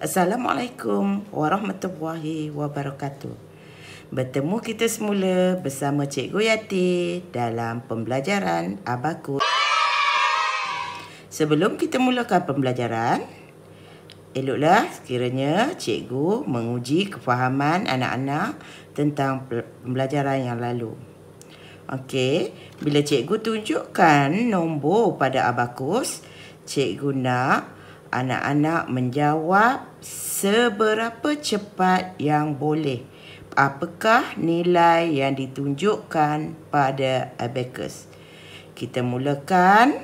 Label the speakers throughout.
Speaker 1: Assalamualaikum warahmatullahi wabarakatuh. Bertemu kita semula bersama Cikgu Yati dalam pembelajaran Abakus. Sebelum kita mulakan pembelajaran, eloklah sekiranya cikgu menguji kefahaman anak-anak tentang pembelajaran yang lalu. Okey, bila cikgu tunjukkan nombor pada Abakus, cikgu nak anak-anak menjawab seberapa cepat yang boleh. Apakah nilai yang ditunjukkan pada Abakus? Kita mulakan.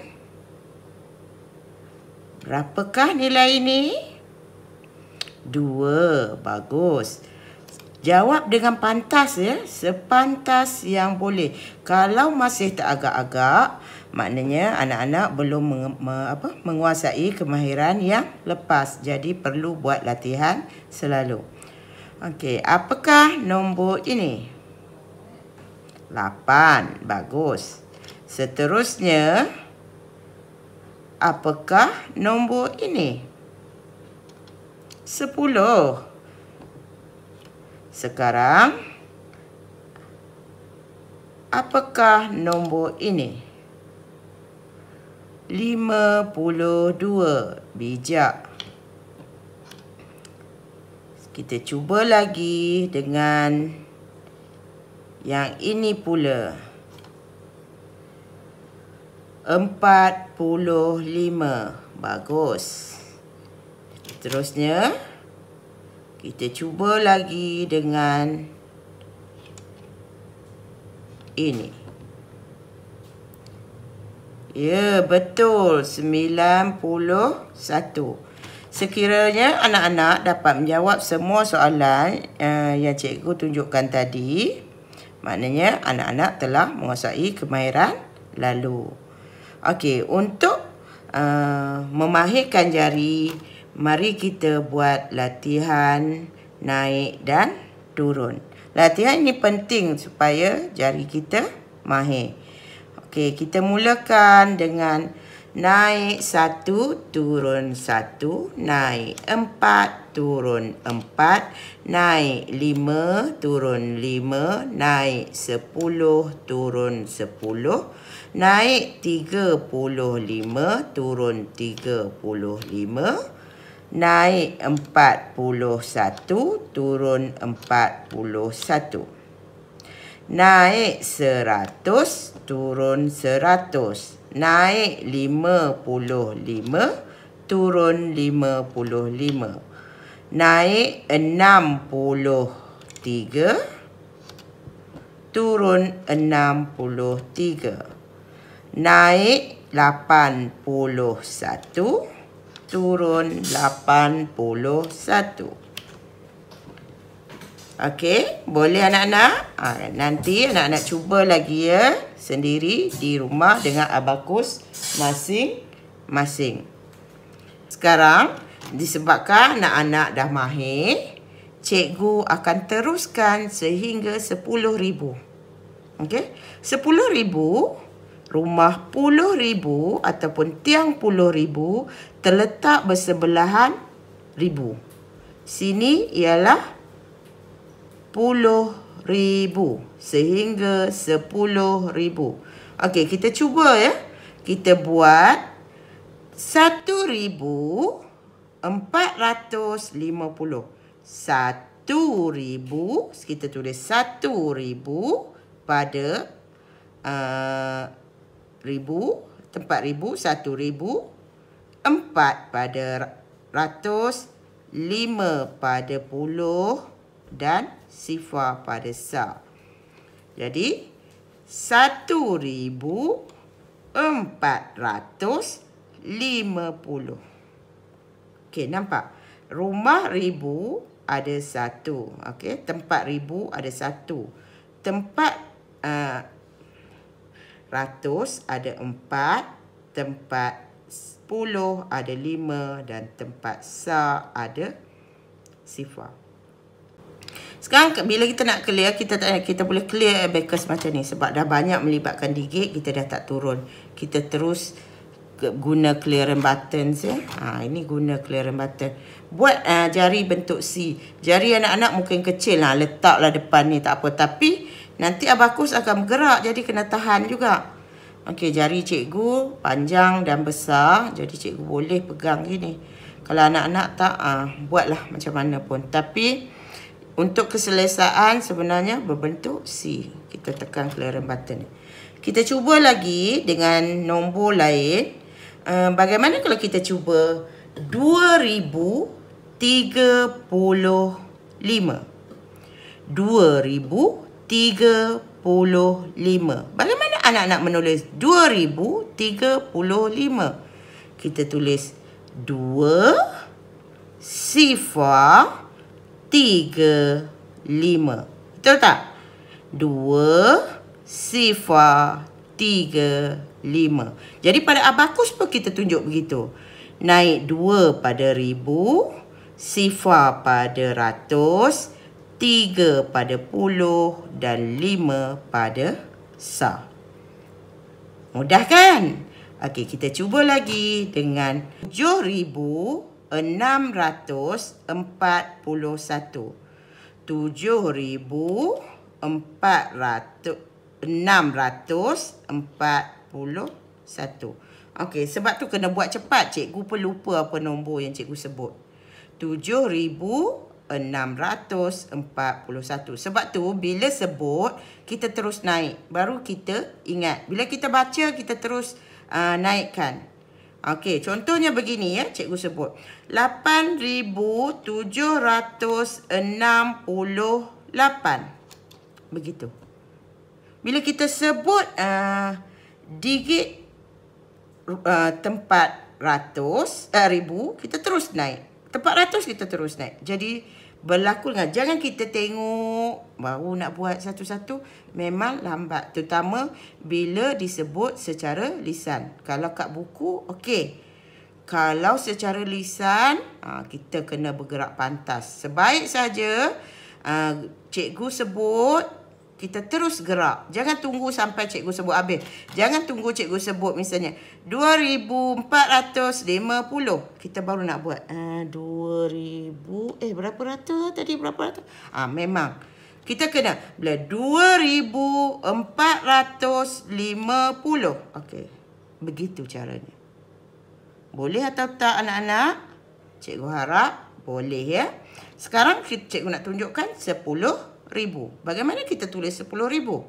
Speaker 1: Berapakah nilai ini? 2. Bagus. Jawab dengan pantas ya, sepantas yang boleh. Kalau masih tak agak-agak, maknanya anak-anak belum menguasai kemahiran yang lepas. Jadi perlu buat latihan selalu. Okey, apakah nombor ini? 8. Bagus. Seterusnya, apakah nombor ini? 10. Sekarang, apakah nombor ini? 52. Bijak. Kita cuba lagi dengan yang ini pula. 45. Bagus. Seterusnya, kita cuba lagi dengan ini. Ya, betul. 91. Sekiranya anak-anak dapat menjawab semua soalan yang cikgu tunjukkan tadi, maknanya anak-anak telah menguasai kemahiran lalu. Okey, untuk memahirkan jari, mari kita buat latihan naik dan turun. Latihan ini penting supaya jari kita mahir. Okey, kita mulakan dengan naik 1, turun 1, naik 4, turun 4, naik 5, turun 5, naik 10, turun 10, naik 35, turun 35, naik 41, turun 41. Naik 100, turun 100. Naik 55, turun 55. Naik 63, turun 63. Naik 81, turun 81. Okey, boleh anak-anak? Nanti anak-anak cuba lagi ya, sendiri di rumah dengan Abakus masing-masing. Sekarang, disebabkan anak-anak dah mahir, cikgu akan teruskan sehingga 10,000. Okey, 10,000, rumah puluh ribu ataupun tiang 10,000 terletak bersebelahan ribu. Sini ialah 10,000 sehingga 10,000. Okey, kita cuba ya. Kita buat 1,450. 1,000, kita tulis 1,000 pada ribu, tempat ribu, 1,000. 4 pada ratus, 5 pada puluh dan sifar pada sa. Jadi 1,450. Okey, nampak? Rumah ribu ada 1. Okey, tempat ribu ada 1. Tempat ratus ada 4. Tempat 10 ada 5 dan tempat sa ada sifar. Sekarang bila kita nak clear, kita boleh clear Abakus macam ni sebab dah banyak melibatkan digit, kita dah tak turun. Kita terus guna clearance buttons ya. Ini guna clearance button. Buat jari bentuk C. Jari anak-anak mungkin kecil lah, letaklah depan ni tak apa. Tapi nanti abakus akan bergerak, jadi kena tahan juga. Okey, jari cikgu panjang dan besar, jadi cikgu boleh pegang gini. Kalau anak-anak tak, buatlah macam mana pun. Tapi untuk keselesaan sebenarnya berbentuk C. Kita tekan clearance button. Kita cuba lagi dengan nombor lain. Bagaimana kalau kita cuba 2035? 2035. Bagaimana anak-anak menulis 2035? Kita tulis 2 sifar 35. Betul tak? 2 sifar 35. Jadi pada abakus pun kita tunjuk begitu. Naik 2 pada 1000, sifar pada ratus, 3 pada puluh dan 5 pada sah. Mudah kan? Okey, kita cuba lagi dengan 7641. 7641. Okey, sebab tu kena buat cepat. Cikgu pun lupa apa nombor yang cikgu sebut. 7641. Sebab tu bila sebut, kita terus naik. Baru kita ingat. Bila kita baca, kita terus naikkan. Okey, contohnya begini ya, cikgu sebut. 8768. Begitu. Bila kita sebut digit tempat ratus, ribu, kita terus naik. Tempat ratus kita terus naik. Jadi berlaku dengan, jangan kita tengok baru nak buat satu-satu, memang lambat. Terutama bila disebut secara lisan. Kalau kat buku, okey. Kalau secara lisan, kita kena bergerak pantas. Sebaik saja cikgu sebut, kita terus gerak. Jangan tunggu sampai cikgu sebut habis. Jangan tunggu cikgu sebut misalnya 2450. Kita baru nak buat 2000. Berapa ratus tadi? Berapa ratus? Memang. Kita kena bila 2450. Okey. Begitu caranya. Boleh atau tak anak-anak? Cikgu harap boleh ya. Sekarang cikgu nak tunjukkan 10,000. Bagaimana kita tulis 10,000?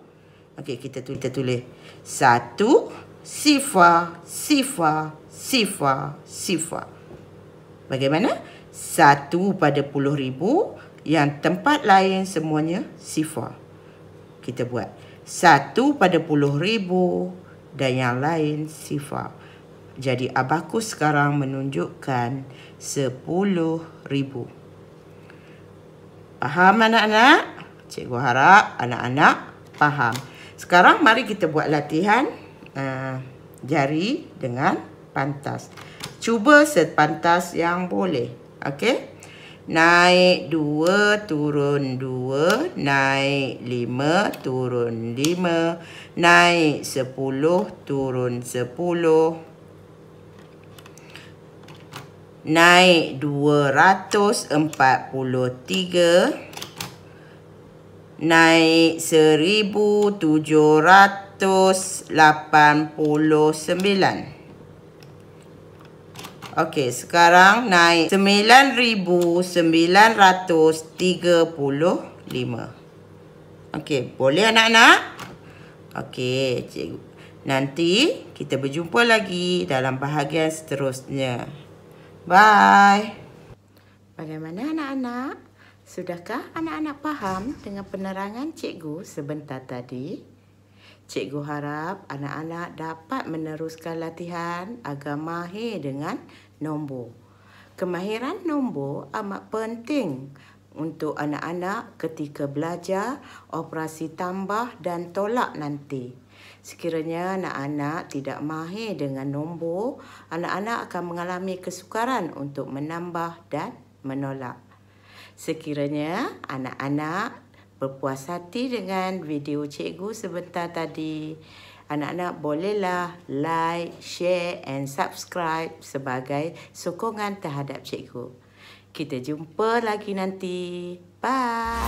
Speaker 1: Okey, kita tulis 1 sifar sifar sifar sifar. Bagaimana? 1 pada 10,000, yang tempat lain semuanya sifar. Kita buat 1 pada 10,000 dan yang lain sifar. Jadi abakus sekarang menunjukkan 10,000. Faham anak-anak? Cikgu harap anak-anak faham. Sekarang mari kita buat latihan jari dengan pantas. Cuba sepantas yang boleh. Okey? Naik 2, turun 2. Naik 5, turun 5. Naik 10, turun 10. Naik 243. Naik 1789. Okey, sekarang naik 9935. Okey, boleh anak-anak? Okey, cikgu. Nanti kita berjumpa lagi dalam bahagian seterusnya. Bye. Bagaimana anak-anak? Sudahkah anak-anak faham dengan penerangan cikgu sebentar tadi? Cikgu harap anak-anak dapat meneruskan latihan agar mahir dengan nombor. Kemahiran nombor amat penting untuk anak-anak ketika belajar operasi tambah dan tolak nanti. Sekiranya anak-anak tidak mahir dengan nombor, anak-anak akan mengalami kesukaran untuk menambah dan menolak. Sekiranya anak-anak berpuas hati dengan video cikgu sebentar tadi, anak-anak bolehlah like, share and subscribe sebagai sokongan terhadap cikgu. Kita jumpa lagi nanti. Bye.